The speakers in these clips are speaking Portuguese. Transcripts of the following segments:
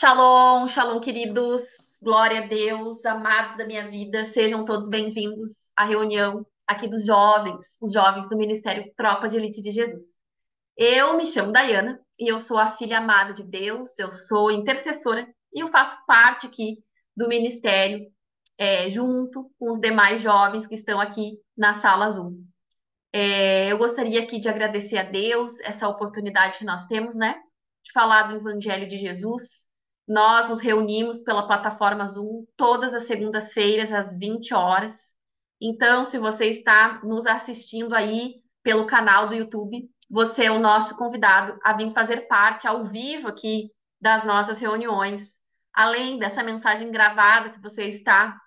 Shalom, shalom, queridos. Glória a Deus, amados da minha vida. Sejam todos bem-vindos à reunião aqui dos jovens, os jovens do Ministério Tropa de Elite de Jesus. Eu me chamo Dayana e eu sou a filha amada de Deus, eu sou intercessora e eu faço parte aqui do ministério, junto com os demais jovens que estão aqui na sala Zoom. Eu gostaria aqui de agradecer a Deus essa oportunidade que nós temos, né, de falar do Evangelho de Jesus. Nós nos reunimos pela plataforma Zoom todas as segundas-feiras às 20 horas. Então, se você está nos assistindo aí pelo canal do YouTube, você é o nosso convidado a vir fazer parte ao vivo aqui das nossas reuniões. Além dessa mensagem gravada que você está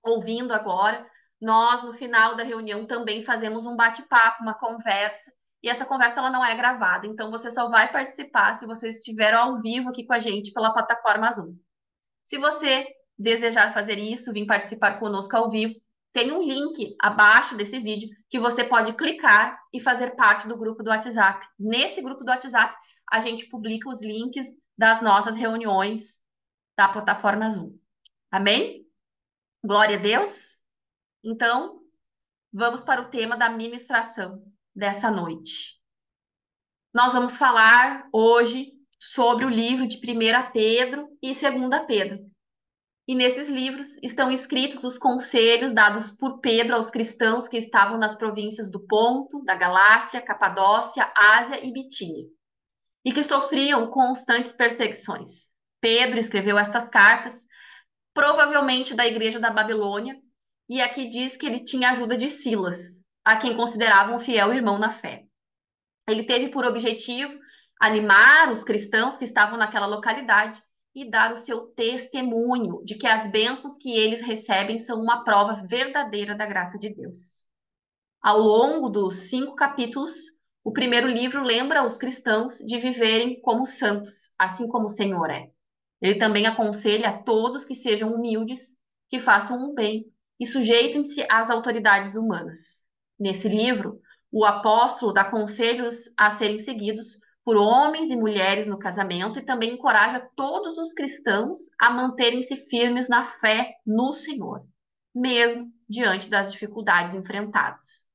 ouvindo agora, nós no final da reunião também fazemos um bate-papo, uma conversa, e essa conversa ela não é gravada, então você só vai participar se você estiver ao vivo aqui com a gente pela plataforma Zoom. Se você desejar fazer isso, vir participar conosco ao vivo, tem um link abaixo desse vídeo que você pode clicar e fazer parte do grupo do WhatsApp. Nesse grupo do WhatsApp, a gente publica os links das nossas reuniões da plataforma Zoom. Amém? Glória a Deus. Então, vamos para o tema da ministração dessa noite. Nós vamos falar hoje sobre o livro de 1 Pedro e 2 Pedro. E nesses livros estão escritos os conselhos dados por Pedro aos cristãos que estavam nas províncias do Ponto, da Galácia, Capadócia, Ásia e Bitínia, e que sofriam constantes perseguições. Pedro escreveu estas cartas, provavelmente da igreja da Babilônia, e aqui diz que ele tinha a ajuda de Silas, a quem considerava um fiel irmão na fé. Ele teve por objetivo animar os cristãos que estavam naquela localidade e dar o seu testemunho de que as bênçãos que eles recebem são uma prova verdadeira da graça de Deus. Ao longo dos 5 capítulos, o primeiro livro lembra os cristãos de viverem como santos, assim como o Senhor é. Ele também aconselha a todos que sejam humildes, que façam o bem e sujeitem-se às autoridades humanas. Nesse livro, o apóstolo dá conselhos a serem seguidos por homens e mulheres no casamento e também encoraja todos os cristãos a manterem-se firmes na fé no Senhor, mesmo diante das dificuldades enfrentadas.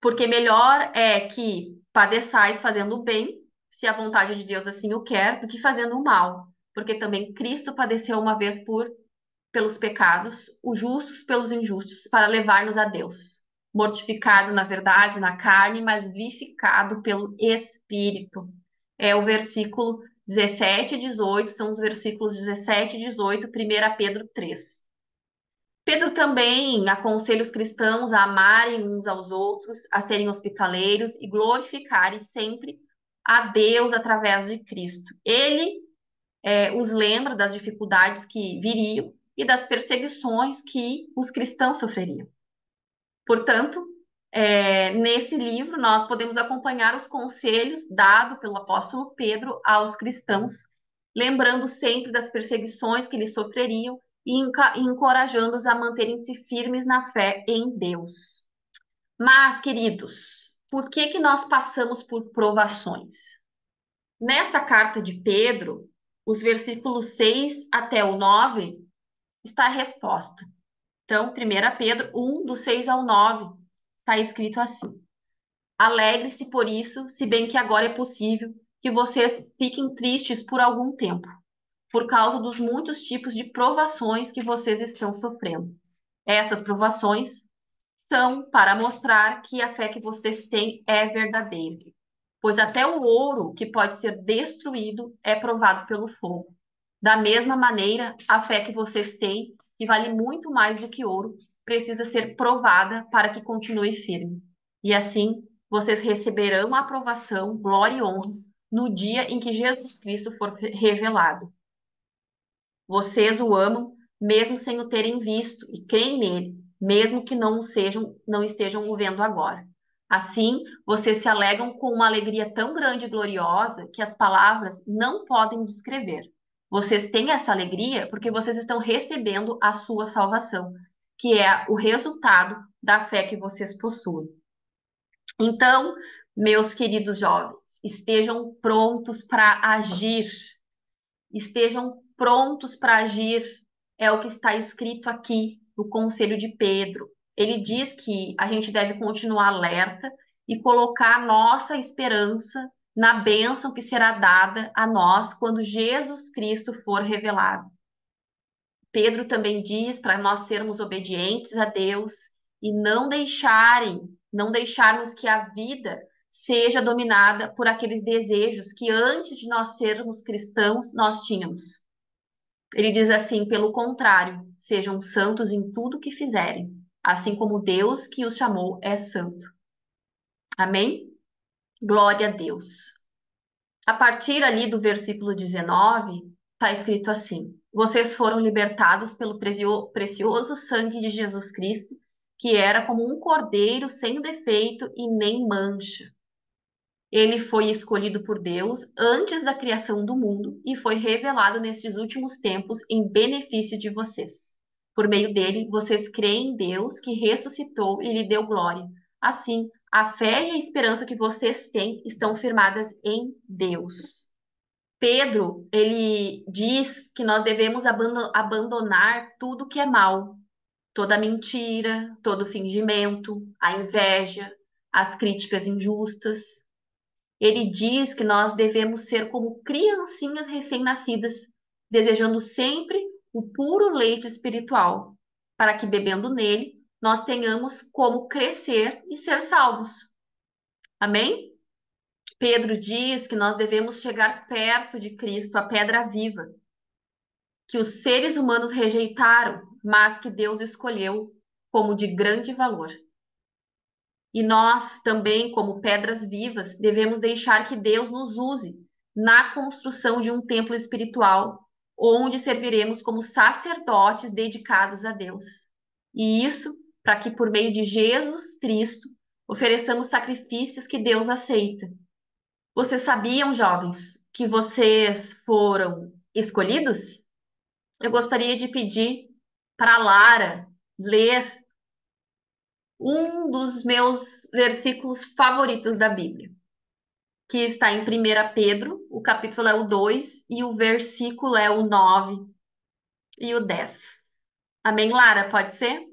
Porque melhor é que padeçais fazendo o bem, se a vontade de Deus assim o quer, do que fazendo o mal. Porque também Cristo padeceu uma vez pelos pecados, os justos pelos injustos, para levar-nos a Deus. Mortificado, na verdade, na carne, mas vivificado pelo Espírito. É o versículo 17 e 18, são os versículos 17 e 18, 1 Pedro 3. Pedro também aconselha os cristãos a amarem uns aos outros, a serem hospitaleiros e glorificarem sempre a Deus através de Cristo. Ele os lembra das dificuldades que viriam e das perseguições que os cristãos sofreriam. Portanto, nesse livro nós podemos acompanhar os conselhos dados pelo apóstolo Pedro aos cristãos, lembrando sempre das perseguições que eles sofreriam e encorajando-os a manterem-se firmes na fé em Deus. Mas, queridos, por que que nós passamos por provações? Nessa carta de Pedro, os versículos 6 até o 9, está a resposta. Então, 1 Pedro 1, do 6 ao 9, está escrito assim: Alegre-se por isso, se bem que agora é possível que vocês fiquem tristes por algum tempo, por causa dos muitos tipos de provações que vocês estão sofrendo. Essas provações são para mostrar que a fé que vocês têm é verdadeira. Pois até o ouro que pode ser destruído é provado pelo fogo. Da mesma maneira, a fé que vocês têm, que vale muito mais do que ouro, precisa ser provada para que continue firme. E assim, vocês receberão a aprovação, glória e honra no dia em que Jesus Cristo for revelado. Vocês o amam, mesmo sem o terem visto, e creem nele, mesmo que não estejam o vendo agora. Assim, vocês se alegram com uma alegria tão grande e gloriosa que as palavras não podem descrever. Vocês têm essa alegria porque vocês estão recebendo a sua salvação, que é o resultado da fé que vocês possuem. Então, meus queridos jovens, estejam prontos para agir. estejam prontos para agir, é o que está escrito aqui no Conselho de Pedro. Ele diz que a gente deve continuar alerta e colocar a nossa esperança na bênção que será dada a nós quando Jesus Cristo for revelado. Pedro também diz para nós sermos obedientes a Deus e não deixarmos que a vida seja dominada por aqueles desejos que antes de nós sermos cristãos nós tínhamos. Ele diz assim, pelo contrário, sejam santos em tudo que fizerem, assim como Deus que os chamou é santo. Amém? Glória a Deus. A partir ali do versículo 19, está escrito assim: Vocês foram libertados pelo precioso sangue de Jesus Cristo, que era como um cordeiro sem defeito e nem mancha. Ele foi escolhido por Deus antes da criação do mundo e foi revelado nestes últimos tempos em benefício de vocês. Por meio dele, vocês creem em Deus que ressuscitou e lhe deu glória. Assim, a fé e a esperança que vocês têm estão firmadas em Deus. Pedro, ele diz que nós devemos abandonar tudo que é mal, toda mentira, todo fingimento, a inveja, as críticas injustas. Ele diz que nós devemos ser como criancinhas recém-nascidas, desejando sempre o puro leite espiritual, para que bebendo nele nós tenhamos como crescer e ser salvos. Amém? Pedro diz que nós devemos chegar perto de Cristo, a pedra viva, que os seres humanos rejeitaram, mas que Deus escolheu como de grande valor. E nós também, como pedras vivas, devemos deixar que Deus nos use na construção de um templo espiritual, onde serviremos como sacerdotes dedicados a Deus. E isso para que, por meio de Jesus Cristo, ofereçamos sacrifícios que Deus aceita. Vocês sabiam, jovens, que vocês foram escolhidos? Eu gostaria de pedir para Lara ler um dos meus versículos favoritos da Bíblia, que está em 1 Pedro, o capítulo é o 2 e o versículo é o 9 e o 10. Amém, Lara? Pode ser?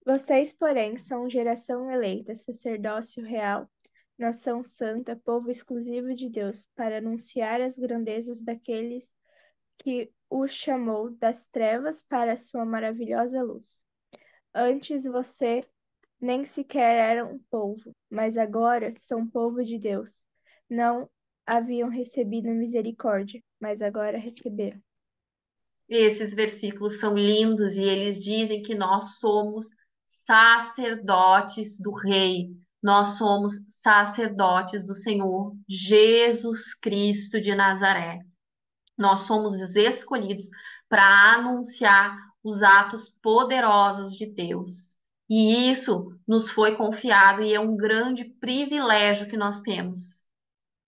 Vocês, porém, são geração eleita, sacerdócio real, nação santa, povo exclusivo de Deus, para anunciar as grandezas daqueles que o chamou das trevas para a sua maravilhosa luz. Antes você nem sequer era um povo, mas agora são povo de Deus. Não haviam recebido misericórdia, mas agora receberam. Esses versículos são lindos e eles dizem que nós somos sacerdotes do Rei, nós somos sacerdotes do Senhor Jesus Cristo de Nazaré. Nós somos escolhidos para anunciar os atos poderosos de Deus. E isso nos foi confiado e é um grande privilégio que nós temos.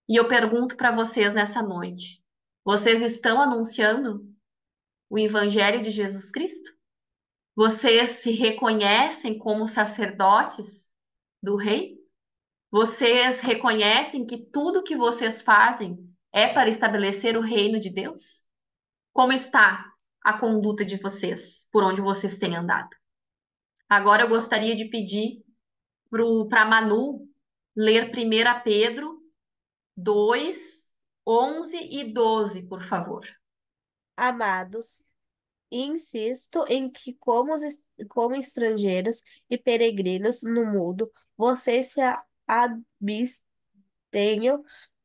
E eu pergunto para vocês nessa noite: vocês estão anunciando o Evangelho de Jesus Cristo? Vocês se reconhecem como sacerdotes do Rei? Vocês reconhecem que tudo que vocês fazem é para estabelecer o reino de Deus? Como está a conduta de vocês, por onde vocês têm andado? Agora eu gostaria de pedir para Manu ler 1 Pedro 2, 11 e 12, por favor. Amados, insisto em que, como estrangeiros e peregrinos no mundo, vocês se abstenham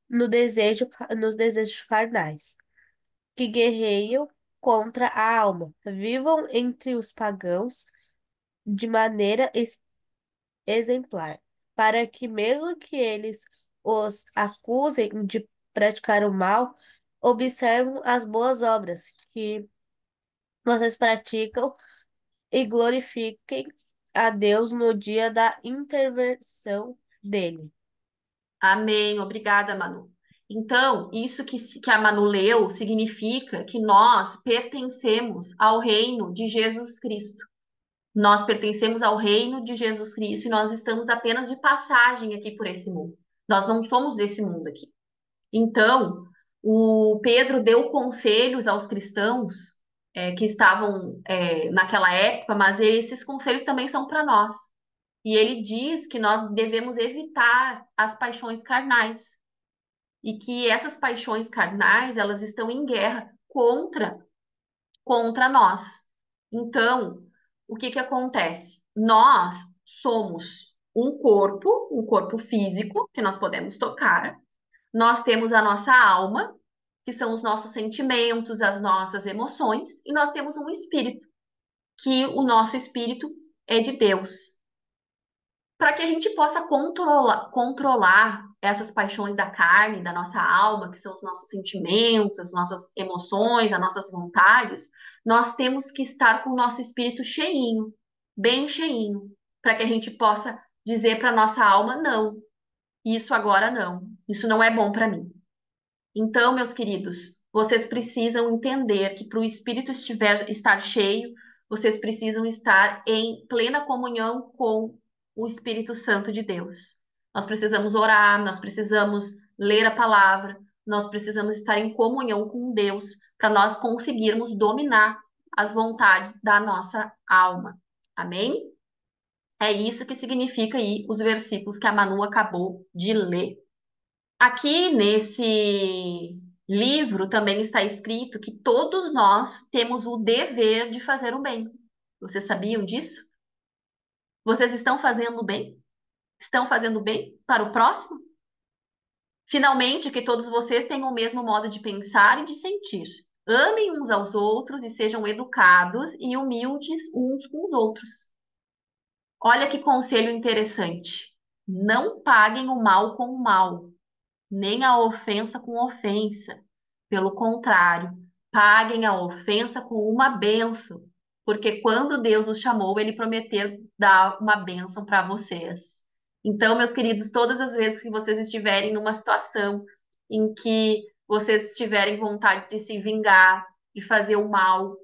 nos desejos carnais, que guerreiam contra a alma. Vivam entre os pagãos de maneira exemplar, para que, mesmo que eles os acusem de praticar o mal, observem as boas obras que vocês praticam e glorifiquem a Deus no dia da intervenção dele. Amém. Obrigada, Manu. Então, isso que a Manu leu significa que nós pertencemos ao reino de Jesus Cristo. Nós pertencemos ao reino de Jesus Cristo e nós estamos apenas de passagem aqui por esse mundo. Nós não somos desse mundo aqui. Então, O Pedro deu conselhos aos cristãos que estavam naquela época, mas esses conselhos também são para nós. E ele diz que nós devemos evitar as paixões carnais e que essas paixões carnais, elas estão em guerra contra nós. Então, o que que acontece? Nós somos um corpo físico que nós podemos tocar. Nós temos a nossa alma, que são os nossos sentimentos, as nossas emoções, e nós temos um espírito, que o nosso espírito é de Deus. Para que a gente possa controlar essas paixões da carne, da nossa alma, que são os nossos sentimentos, as nossas emoções, as nossas vontades, nós temos que estar com o nosso espírito cheinho, bem cheinho, para que a gente possa dizer para nossa alma: não, isso agora não, isso não é bom para mim. Então, meus queridos, vocês precisam entender que para o espírito estar cheio, vocês precisam estar em plena comunhão com o Espírito Santo de Deus. Nós precisamos orar, nós precisamos ler a palavra, nós precisamos estar em comunhão com Deus para nós conseguirmos dominar as vontades da nossa alma. Amém? É isso que significa aí os versículos que a Manu acabou de ler. Aqui nesse livro também está escrito que todos nós temos o dever de fazer o bem. Vocês sabiam disso? Vocês estão fazendo bem? Estão fazendo bem para o próximo? Finalmente, que todos vocês tenham o mesmo modo de pensar e de sentir. Amem uns aos outros e sejam educados e humildes uns com os outros. Olha que conselho interessante. Não paguem o mal com o mal, nem a ofensa com ofensa. Pelo contrário, paguem a ofensa com uma bênção, porque quando Deus os chamou, ele prometeu dar uma bênção para vocês. Então, meus queridos, todas as vezes que vocês estiverem numa situação em que vocês tiverem vontade de se vingar, de fazer o mal,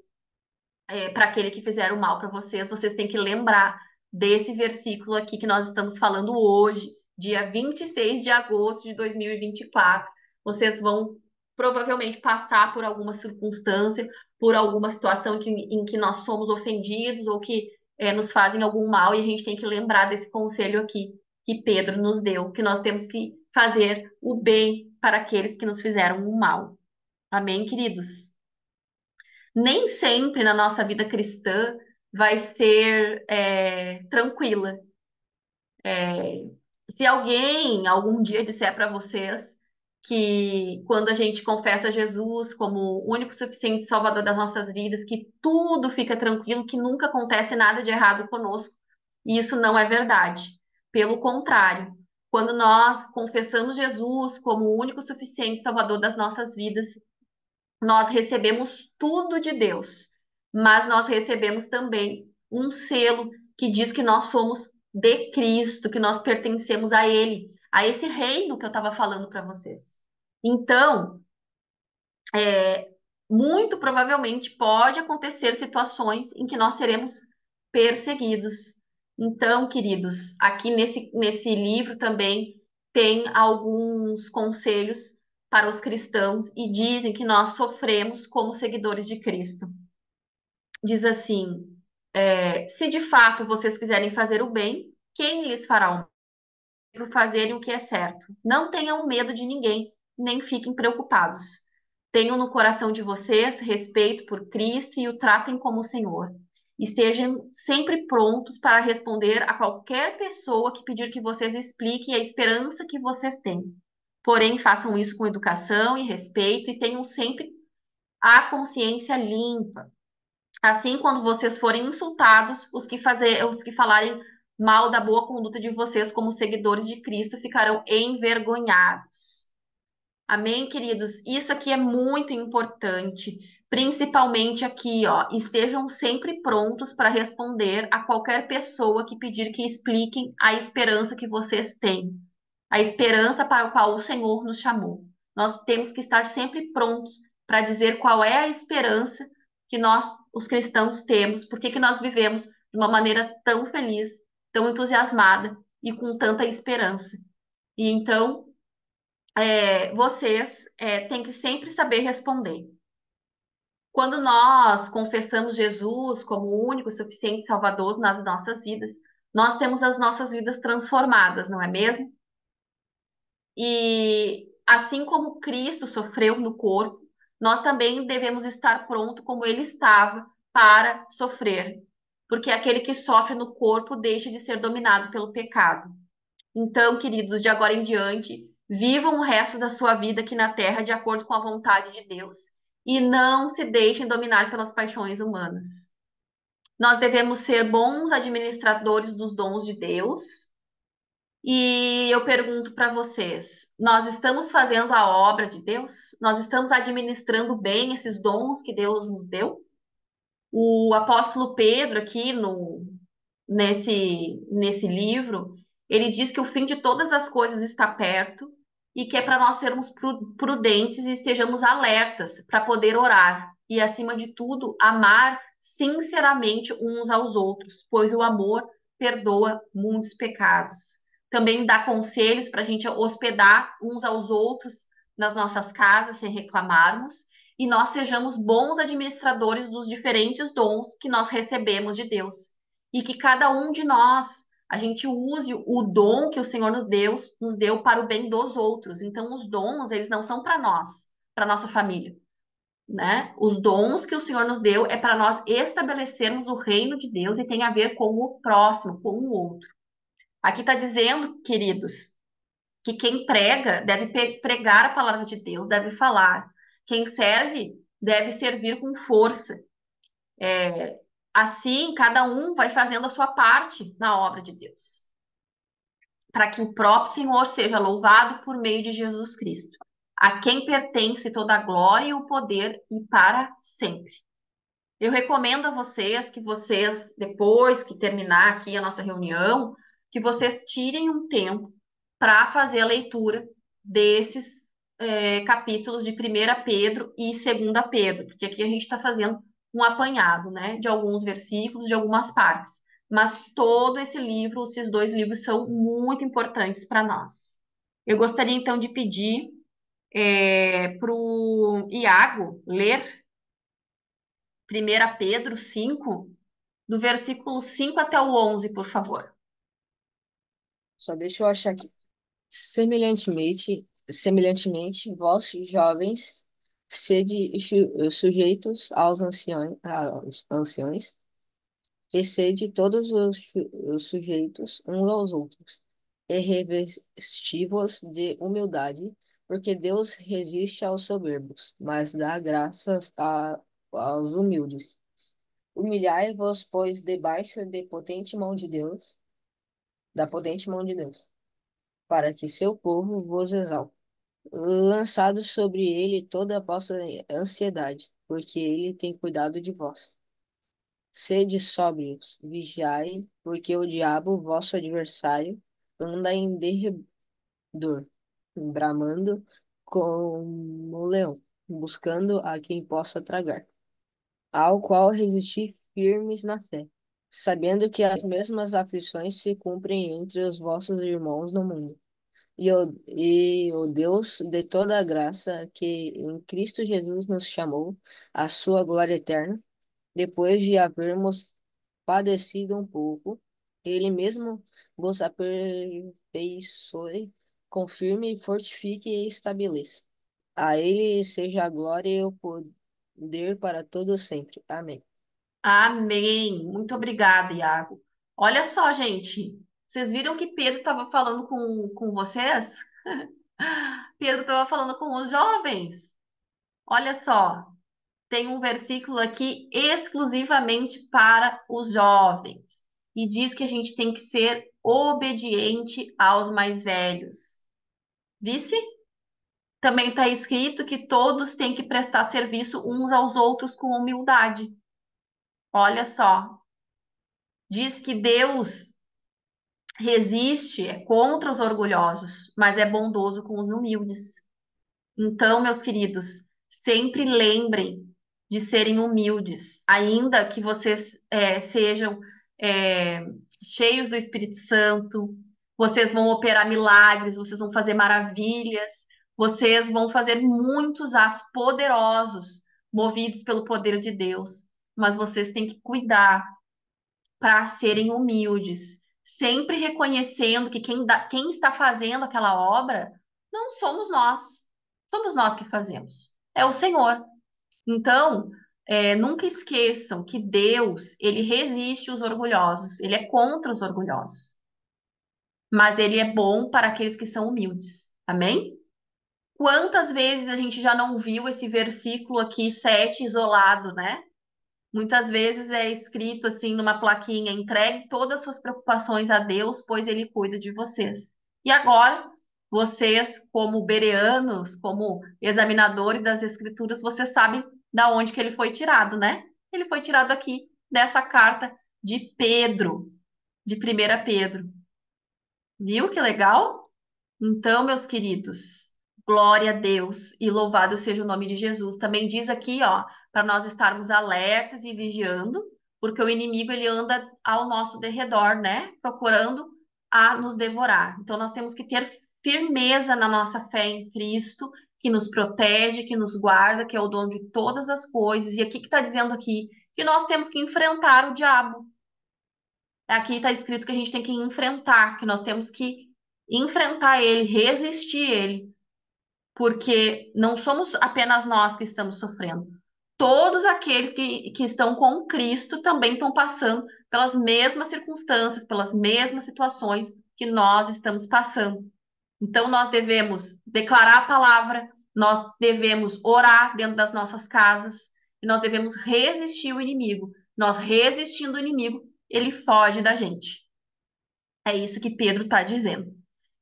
para aquele que fizeram mal para vocês, vocês têm que lembrar desse versículo aqui que nós estamos falando hoje, dia 26 de agosto de 2024. Vocês vão provavelmente passar por alguma circunstância, por alguma situação em que nós somos ofendidos ou que nos fazem algum mal, e a gente tem que lembrar desse conselho aqui que Pedro nos deu, que nós temos que fazer o bem para aqueles que nos fizeram o mal. Amém, queridos? Nem sempre na nossa vida cristã vai ser tranquila. Se alguém algum dia disser para vocês que quando a gente confessa Jesus como o único e suficiente Salvador das nossas vidas, que tudo fica tranquilo, que nunca acontece nada de errado conosco, isso não é verdade. Pelo contrário, quando nós confessamos Jesus como o único e suficiente Salvador das nossas vidas, nós recebemos tudo de Deus, mas nós recebemos também um selo que diz que nós somos de Cristo, que nós pertencemos a Ele, a esse reino que eu estava falando para vocês. Então, muito provavelmente pode acontecer situações em que nós seremos perseguidos. Então, queridos, aqui nesse livro também tem alguns conselhos para os cristãos e dizem que nós sofremos como seguidores de Cristo. Diz assim: se de fato vocês quiserem fazer o bem, quem lhes fará o por fazerem o que é certo. Não tenham medo de ninguém, nem fiquem preocupados. Tenham no coração de vocês respeito por Cristo e o tratem como o Senhor. Estejam sempre prontos para responder a qualquer pessoa que pedir que vocês expliquem a esperança que vocês têm. Porém, façam isso com educação e respeito e tenham sempre a consciência limpa. Assim, quando vocês forem insultados, os que falarem mal da boa conduta de vocês como seguidores de Cristo ficarão envergonhados. Amém, queridos? Isso aqui é muito importante, principalmente aqui, ó. Estejam sempre prontos para responder a qualquer pessoa que pedir que expliquem a esperança que vocês têm, a esperança para a qual o Senhor nos chamou. Nós temos que estar sempre prontos para dizer qual é a esperança que nós, os cristãos, temos, por que nós vivemos de uma maneira tão feliz, tão entusiasmada e com tanta esperança. E então, vocês têm que sempre saber responder. Quando nós confessamos Jesus como o único e suficiente Salvador nas nossas vidas, nós temos as nossas vidas transformadas, não é mesmo? E assim como Cristo sofreu no corpo, nós também devemos estar pronto como ele estava para sofrer, porque aquele que sofre no corpo deixa de ser dominado pelo pecado. Então, queridos, de agora em diante, vivam o resto da sua vida aqui na terra de acordo com a vontade de Deus e não se deixem dominar pelas paixões humanas. Nós devemos ser bons administradores dos dons de Deus. E eu pergunto para vocês: nós estamos fazendo a obra de Deus? Nós estamos administrando bem esses dons que Deus nos deu? O apóstolo Pedro, aqui nesse livro, ele diz que o fim de todas as coisas está perto e que é para nós sermos prudentes e estejamos alertas para poder orar e, acima de tudo, amar sinceramente uns aos outros, pois o amor perdoa muitos pecados. Também dá conselhos para a gente hospedar uns aos outros nas nossas casas sem reclamarmos e nós sejamos bons administradores dos diferentes dons que nós recebemos de Deus e que cada um de nós a gente use o dom que o Senhor nos deu para o bem dos outros. Então, os dons, eles não são para nós, para nossa família, né? Os dons que o Senhor nos deu é para nós estabelecermos o reino de Deus e tem a ver com o próximo, com o outro. Aqui está dizendo, queridos, que quem prega deve pregar a palavra de Deus, deve falar. Quem serve deve servir com força. Assim, cada um vai fazendo a sua parte na obra de Deus, para que o próprio Senhor seja louvado por meio de Jesus Cristo, a quem pertence toda a glória e o poder e para sempre. Eu recomendo a vocês que vocês, depois que terminar aqui a nossa reunião, que vocês tirem um tempo para fazer a leitura desses capítulos de 1 Pedro e 2 Pedro, porque aqui a gente está fazendo um apanhado, né, de alguns versículos, de algumas partes. Mas todo esse livro, esses dois livros são muito importantes para nós. Eu gostaria então de pedir para o Iago ler 1 Pedro 5, do versículo 5 até o 11, por favor. Só deixa eu achar aqui. Semelhantemente, vós, jovens, sede sujeitos aos anciões, e sede todos os sujeitos uns aos outros, e revesti-vos de humildade, porque Deus resiste aos soberbos, mas dá graças aos humildes. Humilhai-vos, pois, debaixo da potente mão de Deus, para que seu povo vos exalte. Lançado sobre ele toda a vossa ansiedade, porque ele tem cuidado de vós. Sede sóbrios, vigiai, porque o diabo, vosso adversário, anda em derredor, bramando como um leão, buscando a quem possa tragar, ao qual resistir firmes na fé, sabendo que as mesmas aflições se cumprem entre os vossos irmãos no mundo. E o Deus de toda a graça que em Cristo Jesus nos chamou à sua glória eterna, depois de havermos padecido um pouco, ele mesmo vos aperfeiçoe, confirme, fortifique e estabeleça. A ele seja a glória e o poder para todos sempre. Amém. Amém. Muito obrigada, Iago. Olha só, gente. Vocês viram que Pedro estava falando com vocês? Pedro estava falando com os jovens. Olha só. Tem um versículo aqui exclusivamente para os jovens. E diz que a gente tem que ser obediente aos mais velhos. Vice? Também está escrito que todos têm que prestar serviço uns aos outros com humildade. Olha só. Diz que Deus resiste contra os orgulhosos, mas é bondoso com os humildes. Então, meus queridos, sempre lembrem de serem humildes, ainda que vocês sejam é, cheios do Espírito Santo, vocês vão operar milagres, vocês vão fazer maravilhas, Vocês vão fazer muitos atos poderosos, movidos pelo poder de Deus, mas vocês têm que cuidar para serem humildes, sempre reconhecendo que quem está fazendo aquela obra não somos nós que fazemos, é o Senhor. Então, nunca esqueçam que Deus, ele resiste os orgulhosos, ele é contra os orgulhosos, mas ele é bom para aqueles que são humildes. Amém? Quantas vezes a gente já não viu esse versículo aqui, 7, isolado, né? Muitas vezes é escrito assim numa plaquinha: entregue todas as suas preocupações a Deus, pois Ele cuida de vocês. E agora, vocês, como bereanos, como examinadores das Escrituras, vocês sabem da onde que ele foi tirado, né? Ele foi tirado aqui dessa carta de Pedro, de 1 Pedro. Viu que legal? Então, meus queridos, glória a Deus e louvado seja o nome de Jesus. Também diz aqui, ó, para nós estarmos alertas e vigiando, porque o inimigo ele anda ao nosso derredor, né? Procurando a nos devorar. Então, nós temos que ter firmeza na nossa fé em Cristo, que nos protege, que nos guarda, que é o dono de todas as coisas. E aqui que está dizendo aqui que nós temos que enfrentar o diabo. Aqui está escrito que a gente tem que enfrentar, que nós temos que enfrentar ele, resistir ele, porque não somos apenas nós que estamos sofrendo. Todos aqueles que estão com Cristo também estão passando pelas mesmas circunstâncias, pelas mesmas situações que nós estamos passando. Então, nós devemos declarar a palavra, nós devemos orar dentro das nossas casas, e nós devemos resistir o inimigo. Nós resistindo o inimigo, ele foge da gente. É isso que Pedro está dizendo.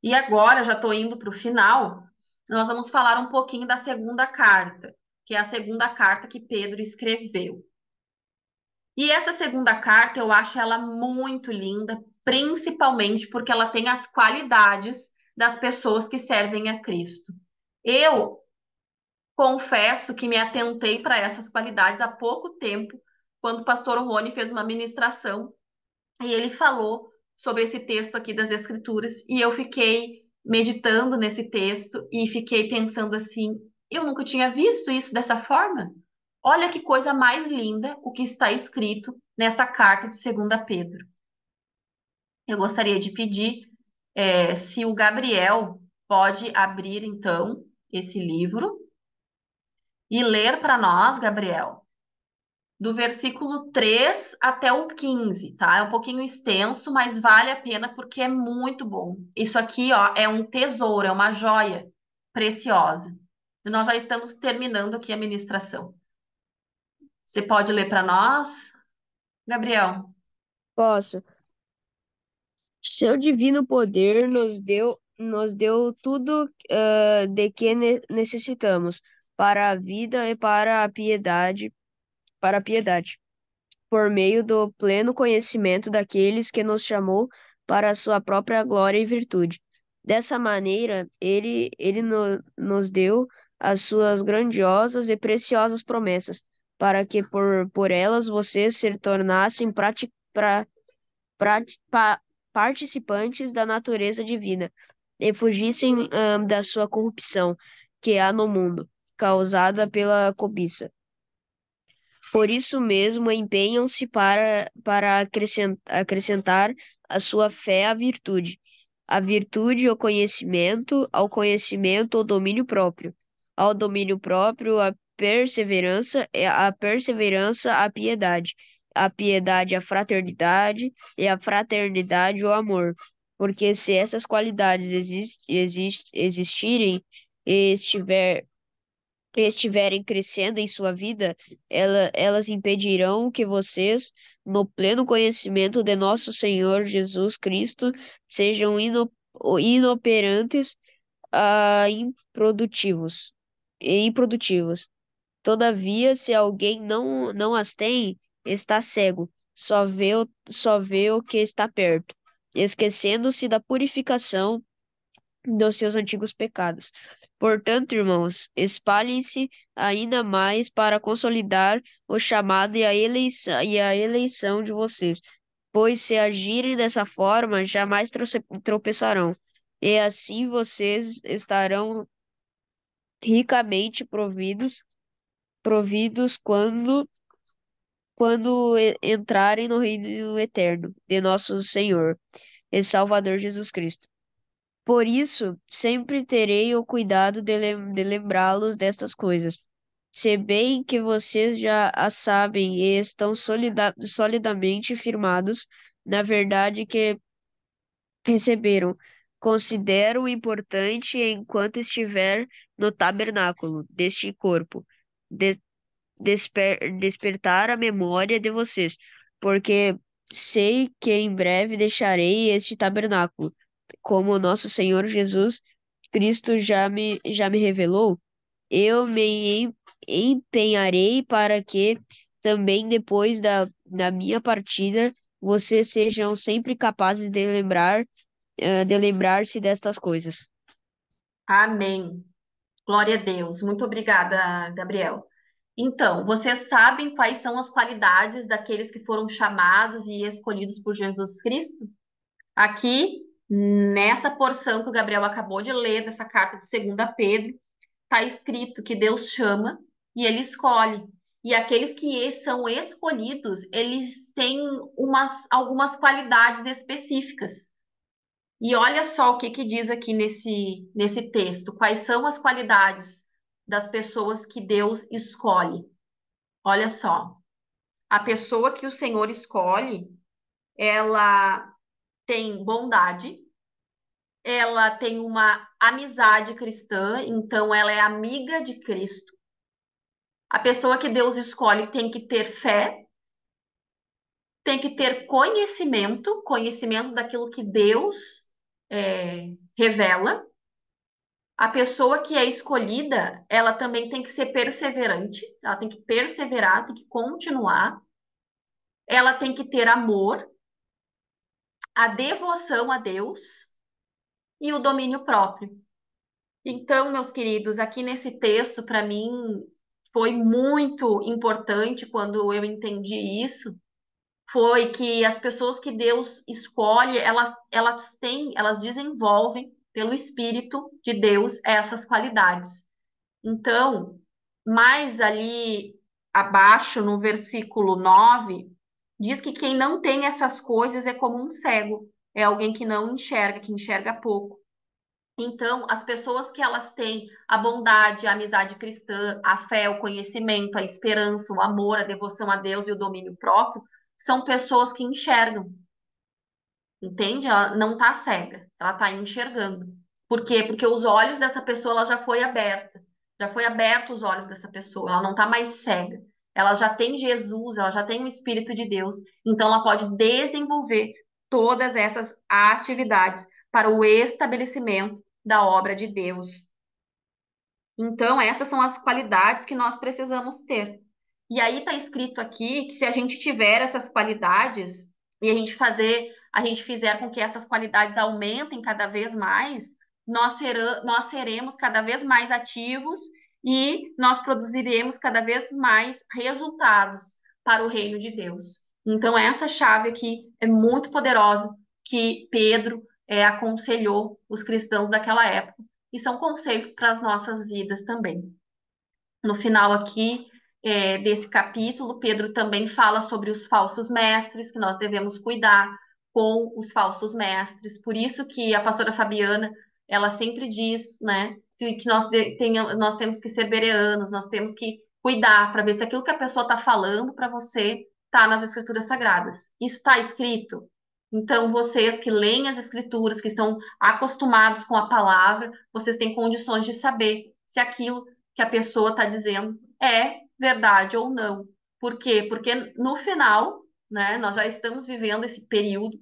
E agora, já estou indo para o final, nós vamos falar um pouquinho da segunda carta, que é a segunda carta que Pedro escreveu. E essa segunda carta eu acho ela muito linda, principalmente porque ela tem as qualidades das pessoas que servem a Cristo. Eu confesso que me atentei para essas qualidades há pouco tempo, quando o pastor Rony fez uma ministração e ele falou sobre esse texto aqui das Escrituras, e eu fiquei meditando nesse texto e fiquei pensando assim: eu nunca tinha visto isso dessa forma. Olha que coisa mais linda o que está escrito nessa carta de 2 Pedro. Eu gostaria de pedir, se o Gabriel pode abrir então esse livro e ler para nós, Gabriel, do versículo 3 até o 15, tá? É um pouquinho extenso, mas vale a pena porque é muito bom. Isso aqui, ó, é um tesouro, é uma joia preciosa. E nós já estamos terminando aqui a ministração. Você pode ler para nós, Gabriel? Posso. Seu divino poder nos deu tudo de que necessitamos para a vida e para a piedade, por meio do pleno conhecimento daqueles que nos chamou para a sua própria glória e virtude. Dessa maneira, ele nos deu as suas grandiosas e preciosas promessas, para que por elas vocês se tornassem prati- pa- participantes da natureza divina e fugissem da sua corrupção que há no mundo, causada pela cobiça. Por isso mesmo, empenham-se para acrescentar à sua fé a virtude ao conhecimento o domínio próprio, ao domínio próprio a perseverança a piedade a fraternidade e a fraternidade o amor. Porque se essas qualidades existirem e estiverem crescendo em sua vida, elas impedirão que vocês, no pleno conhecimento de nosso Senhor Jesus Cristo, sejam inoperantes, improdutivos. Todavia, se alguém não as tem, está cego, só vê o que está perto, esquecendo-se da purificação dos seus antigos pecados. Portanto, irmãos, espalhem-se ainda mais para consolidar o chamado e a eleição de vocês, pois se agirem dessa forma, jamais tropeçarão. E assim vocês estarão ricamente providos quando entrarem no reino eterno de nosso Senhor e Salvador Jesus Cristo. Por isso, sempre terei o cuidado de lembrá-los destas coisas. Se bem que vocês já as sabem e estão solidamente firmados na verdade que receberam, considero importante, enquanto estiver no tabernáculo deste corpo, de- despertar a memória de vocês, porque sei que em breve deixarei este tabernáculo, como o nosso Senhor Jesus Cristo já me revelou. Eu me empenharei para que também depois da minha partida vocês sejam sempre capazes de lembrar-se destas coisas. Amém. Glória a Deus. Muito obrigada, Gabriel. Então, vocês sabem quais são as qualidades daqueles que foram chamados e escolhidos por Jesus Cristo? Aqui, nessa porção que o Gabriel acabou de ler, dessa carta de 2 Pedro, está escrito que Deus chama e ele escolhe. E aqueles que são escolhidos, eles têm algumas qualidades específicas. E olha só o que diz aqui nesse texto. Quais são as qualidades das pessoas que Deus escolhe? Olha só. A pessoa que o Senhor escolhe, ela tem bondade, ela tem uma amizade cristã, então ela é amiga de Cristo. A pessoa que Deus escolhe tem que ter fé, tem que ter conhecimento daquilo que Deus revela. A pessoa que é escolhida, ela também tem que ser perseverante, ela tem que perseverar, tem que continuar, ela tem que ter amor, a devoção a Deus e o domínio próprio. Então, meus queridos, aqui nesse texto, para mim, foi muito importante quando eu entendi isso, foi que as pessoas que Deus escolhe, elas desenvolvem pelo Espírito de Deus essas qualidades. Então, mais ali abaixo, no versículo 9, diz que quem não tem essas coisas é como um cego, é alguém que não enxerga, que enxerga pouco. Então, as pessoas que elas têm a bondade, a amizade cristã, a fé, o conhecimento, a esperança, o amor, a devoção a Deus e o domínio próprio, são pessoas que enxergam, entende? Ela não está cega, ela está enxergando. Por quê? Porque os olhos dessa pessoa ela já foi aberto os olhos dessa pessoa, ela não está mais cega. Ela já tem Jesus, ela já tem o Espírito de Deus, então ela pode desenvolver todas essas atividades para o estabelecimento da obra de Deus. Então, essas são as qualidades que nós precisamos ter. E aí está escrito aqui que se a gente tiver essas qualidades e a gente fizer com que essas qualidades aumentem cada vez mais, nós seremos cada vez mais ativos e nós produziremos cada vez mais resultados para o reino de Deus. Então, essa chave aqui é muito poderosa que Pedro aconselhou os cristãos daquela época e são conselhos para as nossas vidas também. No final aqui desse capítulo, Pedro também fala sobre os falsos mestres, que nós devemos cuidar com os falsos mestres. Por isso que a pastora Fabiana, ela sempre diz, né, que nós temos que ser bereanos, nós temos que cuidar para ver se aquilo que a pessoa está falando para você está nas Escrituras Sagradas. Isso está escrito? Então, vocês que leem as Escrituras, que estão acostumados com a palavra, vocês têm condições de saber se aquilo que a pessoa está dizendo é verdade ou não. Por quê? Porque no final, né, nós já estamos vivendo esse período.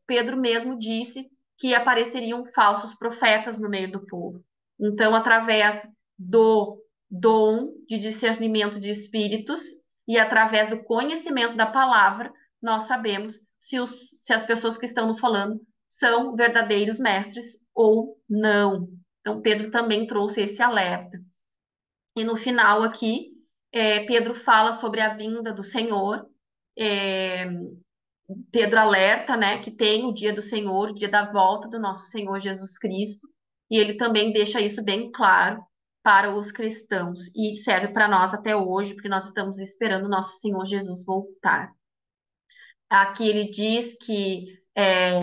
Pedro mesmo disse que apareceriam falsos profetas no meio do povo. Então, através do dom de discernimento de espíritos e através do conhecimento da palavra, nós sabemos se as pessoas que estão nos falando são verdadeiros mestres ou não. Então, Pedro também trouxe esse alerta. E no final aqui, Pedro fala sobre a vinda do Senhor. É, Pedro alerta, né, que tem o dia do Senhor, o dia da volta do nosso Senhor Jesus Cristo. E ele também deixa isso bem claro para os cristãos e serve para nós até hoje, porque nós estamos esperando o nosso Senhor Jesus voltar. Aqui ele diz que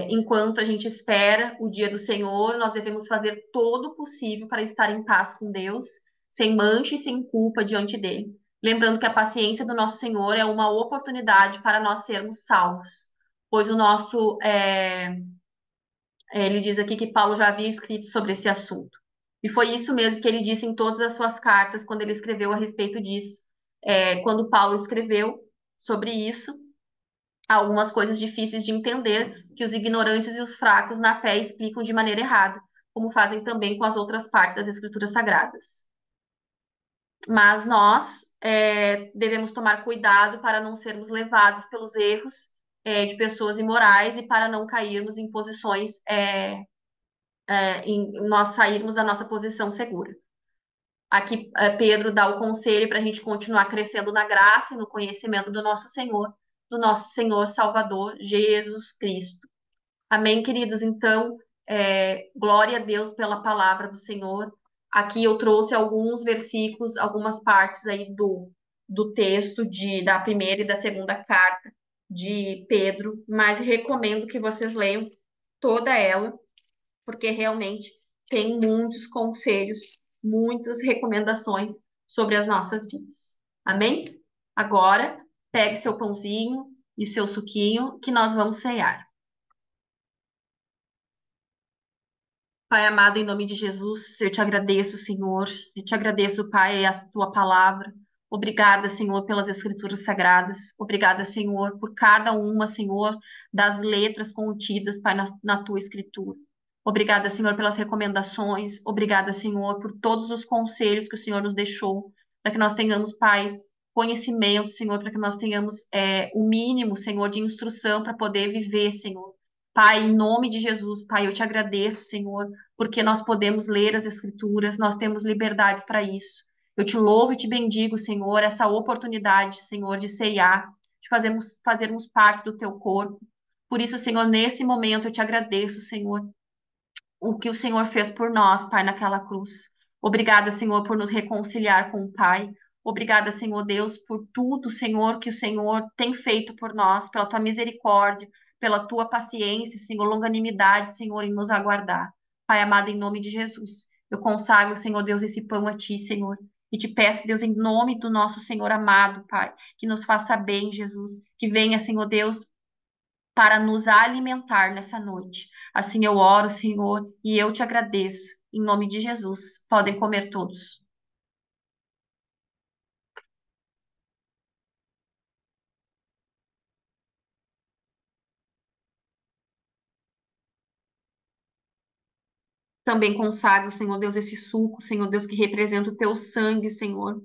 enquanto a gente espera o dia do Senhor, nós devemos fazer todo o possível para estar em paz com Deus, sem mancha e sem culpa diante dele. Lembrando que a paciência do nosso Senhor é uma oportunidade para nós sermos salvos, pois ele diz aqui que Paulo já havia escrito sobre esse assunto. E foi isso mesmo que ele disse em todas as suas cartas, quando ele escreveu a respeito disso. Quando Paulo escreveu sobre isso, algumas coisas difíceis de entender que os ignorantes e os fracos na fé explicam de maneira errada, como fazem também com as outras partes das Escrituras Sagradas. Mas nós devemos tomar cuidado para não sermos levados pelos erros de pessoas imorais e para não cairmos em posições, em nós sairmos da nossa posição segura. Aqui Pedro dá o conselho para a gente continuar crescendo na graça e no conhecimento do nosso Senhor Salvador, Jesus Cristo. Amém, queridos? Então, glória a Deus pela palavra do Senhor. Aqui eu trouxe alguns versículos, algumas partes aí do texto da primeira e da segunda carta de Pedro, mas recomendo que vocês leiam toda ela, porque realmente tem muitos conselhos, muitas recomendações sobre as nossas vidas. Amém? Agora, pegue seu pãozinho e seu suquinho, que nós vamos cear. Pai amado, em nome de Jesus, eu te agradeço, Senhor. Eu te agradeço, Pai, a tua palavra. Obrigada, Senhor, pelas escrituras sagradas. Obrigada, Senhor, por cada uma, Senhor, das letras contidas, Pai, na tua escritura. Obrigada, Senhor, pelas recomendações. Obrigada, Senhor, por todos os conselhos que o Senhor nos deixou, para que nós tenhamos, Pai, conhecimento, Senhor, para que nós tenhamos o mínimo, Senhor, de instrução para poder viver, Senhor. Pai, em nome de Jesus, Pai, eu te agradeço, Senhor, porque nós podemos ler as Escrituras, nós temos liberdade para isso. Eu te louvo e te bendigo, Senhor, essa oportunidade, Senhor, de ceiar, de fazermos parte do teu corpo. Por isso, Senhor, nesse momento eu te agradeço, Senhor, o que o Senhor fez por nós, Pai, naquela cruz. Obrigada, Senhor, por nos reconciliar com o Pai. Obrigada, Senhor Deus, por tudo, Senhor, que o Senhor tem feito por nós, pela tua misericórdia, pela tua paciência, Senhor, longanimidade, Senhor, em nos aguardar. Pai amado, em nome de Jesus, eu consagro, Senhor Deus, esse pão a ti, Senhor. E te peço, Deus, em nome do nosso Senhor amado, Pai, que nos faça bem, Jesus. Que venha, Senhor Deus, para nos alimentar nessa noite. Assim eu oro, Senhor, e eu te agradeço. Em nome de Jesus, podem comer todos. Também consagro, Senhor Deus, esse suco, Senhor Deus, que representa o teu sangue, Senhor,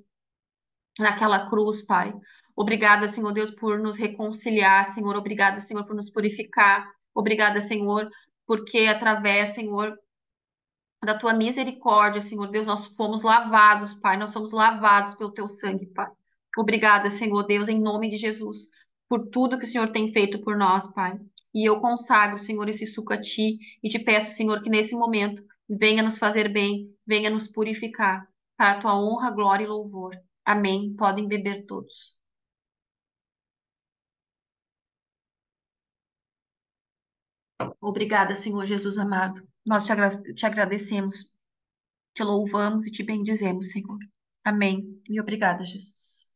naquela cruz, Pai. Obrigada, Senhor Deus, por nos reconciliar, Senhor. Obrigada, Senhor, por nos purificar. Obrigada, Senhor, porque através, Senhor, da tua misericórdia, Senhor Deus, nós fomos lavados, Pai, nós somos lavados pelo teu sangue, Pai. Obrigada, Senhor Deus, em nome de Jesus, por tudo que o Senhor tem feito por nós, Pai. E eu consagro, Senhor, esse suco a ti e te peço, Senhor, que nesse momento venha nos fazer bem, venha nos purificar, para a tua honra, glória e louvor. Amém. Podem beber todos. Obrigada, Senhor Jesus amado. Nós te agradecemos. Te louvamos e te bendizemos, Senhor. Amém. E obrigada, Jesus.